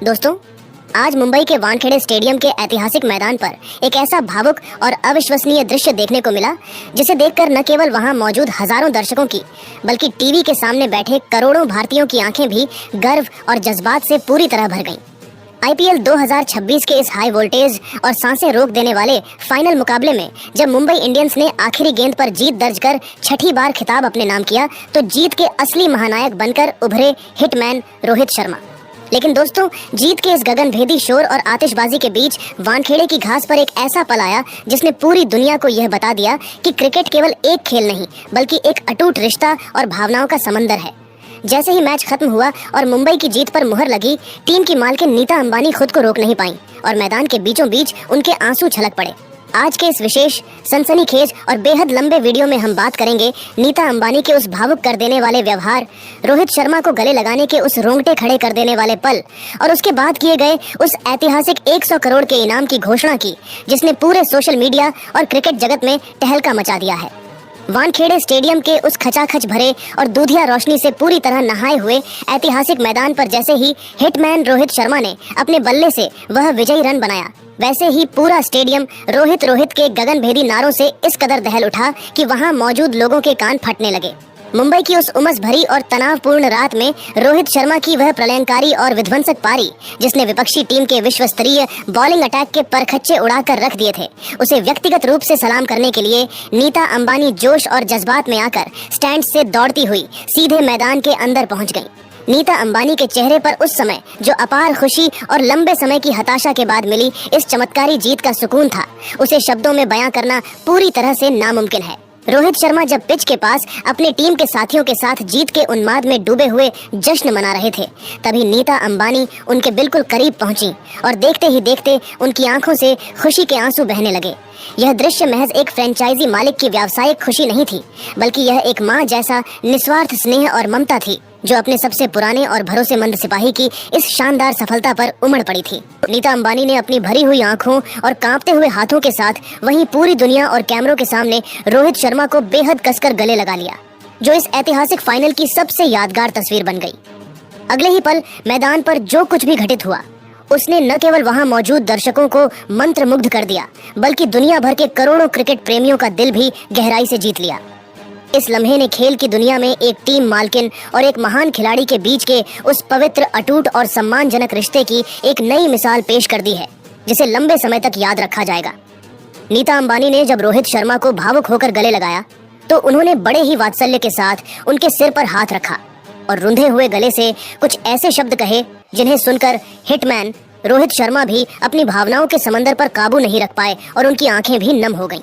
दोस्तों, आज मुंबई के वानखेड़े स्टेडियम के ऐतिहासिक मैदान पर एक ऐसा भावुक और अविश्वसनीय दृश्य देखने को मिला जिसे देखकर न केवल वहां मौजूद हजारों दर्शकों की बल्कि टीवी के सामने बैठे करोड़ों भारतीयों की आंखें भी गर्व और जज्बात से पूरी तरह भर गईं। आईपीएल 2026 के इस हाई वोल्टेज और सांसें रोक देने वाले फाइनल मुकाबले में जब मुंबई इंडियंस ने आखिरी गेंद पर जीत दर्ज कर छठी बार खिताब अपने नाम किया तो जीत के असली महानायक बनकर उभरे हिटमैन रोहित शर्मा। लेकिन दोस्तों, जीत के इस गगनभेदी शोर और आतिशबाजी के बीच वानखेड़े की घास पर एक ऐसा पल आया जिसने पूरी दुनिया को यह बता दिया कि क्रिकेट केवल एक खेल नहीं बल्कि एक अटूट रिश्ता और भावनाओं का समंदर है। जैसे ही मैच खत्म हुआ और मुंबई की जीत पर मुहर लगी, टीम की मालकिन नीता अंबानी खुद को रोक नहीं पाई और मैदान के बीचों बीच उनके आंसू छलक पड़े। आज के इस विशेष सनसनीखेज और बेहद लंबे वीडियो में हम बात करेंगे नीता अंबानी के उस भावुक कर देने वाले व्यवहार, रोहित शर्मा को गले लगाने के उस रोंगटे खड़े कर देने वाले पल और उसके बाद किए गए उस ऐतिहासिक 100 करोड़ के इनाम की घोषणा की जिसने पूरे सोशल मीडिया और क्रिकेट जगत में तहलका मचा दिया है। वानखेड़े स्टेडियम के उस खचाखच भरे और दूधिया रोशनी से पूरी तरह नहाए हुए ऐतिहासिक मैदान पर जैसे ही हिटमैन रोहित शर्मा ने अपने बल्ले से वह विजयी रन बनाया, वैसे ही पूरा स्टेडियम रोहित रोहित के गगनभेदी नारों से इस कदर दहल उठा कि वहां मौजूद लोगों के कान फटने लगे। मुंबई की उस उमस भरी और तनावपूर्ण रात में रोहित शर्मा की वह प्रलयंकारी और विध्वंसक पारी जिसने विपक्षी टीम के विश्व स्तरीय बॉलिंग अटैक के परखच्चे उड़ाकर रख दिए थे, उसे व्यक्तिगत रूप से सलाम करने के लिए नीता अंबानी जोश और जज्बात में आकर स्टैंड से दौड़ती हुई सीधे मैदान के अंदर पहुंच गईं। नीता अंबानी के चेहरे पर उस समय जो अपार खुशी और लंबे समय की हताशा के बाद मिली इस चमत्कारी जीत का सुकून था, उसे शब्दों में बयां करना पूरी तरह से नामुमकिन है। रोहित शर्मा जब पिच के पास अपने टीम के साथियों के साथ जीत के उन्माद में डूबे हुए जश्न मना रहे थे, तभी नीता अंबानी उनके बिल्कुल करीब पहुंची और देखते ही देखते उनकी आंखों से खुशी के आंसू बहने लगे। यह दृश्य महज एक फ्रेंचाइजी मालिक की व्यावसायिक खुशी नहीं थी, बल्कि यह एक माँ जैसा निस्वार्थ स्नेह और ममता थी जो अपने सबसे पुराने और भरोसेमंद सिपाही की इस शानदार सफलता पर उमड़ पड़ी थी। नीता अंबानी ने अपनी भरी हुई आंखों और कांपते हुए हाथों के साथ वहीं पूरी दुनिया और कैमरों के सामने रोहित शर्मा को बेहद कसकर गले लगा लिया, जो इस ऐतिहासिक फाइनल की सबसे यादगार तस्वीर बन गई। अगले ही पल मैदान पर जो कुछ भी घटित हुआ उसने न केवल वहां मौजूद दर्शकों को मंत्रमुग्ध कर दिया बल्कि दुनिया भर के करोड़ों क्रिकेट प्रेमियों का दिल भी गहराई से जीत लिया। इस लम्हे ने खेल की दुनिया में एक टीम मालकिन और एक महान खिलाड़ी के बीच के उस पवित्र, अटूट और सम्मानजनक रिश्ते की एक नई मिसाल पेश कर दी है जिसे लंबे समय तक याद रखा जाएगा। नीता अंबानी ने जब रोहित शर्मा को भावुक होकर गले लगाया तो उन्होंने बड़े ही वात्सल्य के साथ उनके सिर पर हाथ रखा और रुंधे हुए गले से कुछ ऐसे शब्द कहे जिन्हें सुनकर हिटमैन रोहित शर्मा भी अपनी भावनाओं के समंदर पर काबू नहीं रख पाए और उनकी आंखें भी नम हो गईं।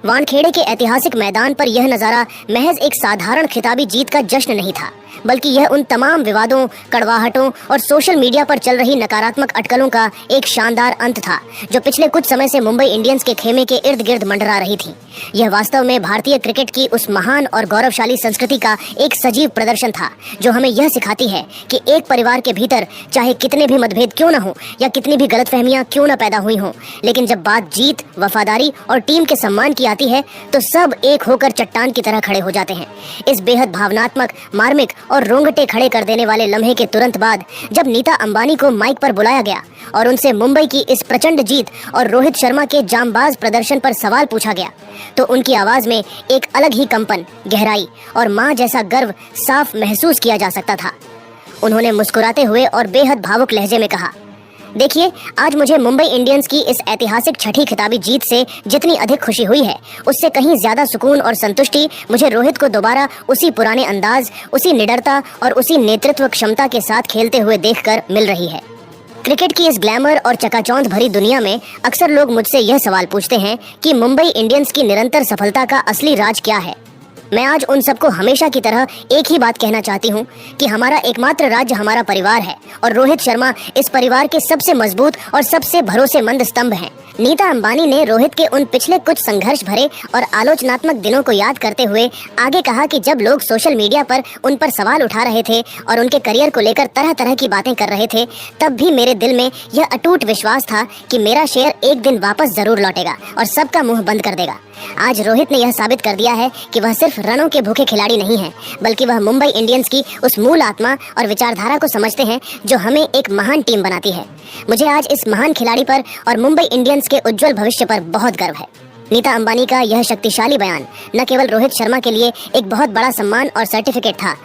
वानखेड़े के ऐतिहासिक मैदान पर यह नजारा महज एक साधारण खिताबी जीत का जश्न नहीं था, बल्कि यह उन तमाम विवादों, कड़वाहटों और सोशल मीडिया पर चल रही नकारात्मक अटकलों का एक शानदार अंत था जो पिछले कुछ समय से मुंबई इंडियंस के खेमे के इर्द गिर्द मंडरा रही थी। यह वास्तव में भारतीय क्रिकेट की उस महान और गौरवशाली संस्कृति का एक सजीव प्रदर्शन था जो हमें यह सिखाती है कि एक परिवार के भीतर चाहे कितने भी मतभेद क्यों न हो या कितनी भी गलतफहमियां क्यों न पैदा हुई हों, लेकिन जब बात जीत, वफादारी और टीम के सम्मान की आती है तो सब एक होकर चट्टान की तरह खड़े हो जाते हैं। इस बेहद भावनात्मक, मार्मिक और रोंगटे खड़े कर देने वाले लम्हे के तुरंत बाद जब नीता अंबानी को माइक पर बुलाया गया और उनसे मुंबई की इस प्रचंड जीत और रोहित शर्मा के जांबाज प्रदर्शन पर सवाल पूछा गया तो उनकी आवाज में एक अलग ही कंपन, गहराई और माँ जैसा गर्व साफ महसूस किया जा सकता था। उन्होंने मुस्कुराते हुए और बेहद भावुक लहजे में कहा, देखिए, आज मुझे मुंबई इंडियंस की इस ऐतिहासिक छठी खिताबी जीत से जितनी अधिक खुशी हुई है उससे कहीं ज्यादा सुकून और संतुष्टि मुझे रोहित को दोबारा उसी पुराने अंदाज, उसी निडरता और उसी नेतृत्व क्षमता के साथ खेलते हुए देखकर मिल रही है। क्रिकेट की इस ग्लैमर और चकाचौंध भरी दुनिया में अक्सर लोग मुझसे यह सवाल पूछते हैं कि मुंबई इंडियंस की निरंतर सफलता का असली राज क्या है। मैं आज उन सबको हमेशा की तरह एक ही बात कहना चाहती हूँ कि हमारा एकमात्र राज्य हमारा परिवार है और रोहित शर्मा इस परिवार के सबसे मजबूत और सबसे भरोसेमंद स्तंभ हैं। नीता अंबानी ने रोहित के उन पिछले कुछ संघर्ष भरे और आलोचनात्मक दिनों को याद करते हुए आगे कहा कि जब लोग सोशल मीडिया पर उन पर सवाल उठा रहे थे और उनके करियर को लेकर तरह तरह की बातें कर रहे थे, तब भी मेरे दिल में यह अटूट विश्वास था कि मेरा शेयर एक दिन वापस जरूर लौटेगा और सबका मुंह बंद कर देगा। आज रोहित ने यह साबित कर दिया है कि वह सिर्फ रनों के भूखे खिलाड़ी नहीं है, बल्कि वह मुंबई इंडियंस की उस मूल आत्मा और विचारधारा को समझते हैं जो हमें एक महान टीम बनाती है। मुझे आज इस महान खिलाड़ी पर और मुंबई इंडियंस के उज्जवल भविष्य पर बहुत गर्व है। नीता अंबानी का यह शक्तिशाली बयान न केवल रोहित शर्मा के लिए एक बहुत बड़ा सम्मान और सर्टिफिकेट था,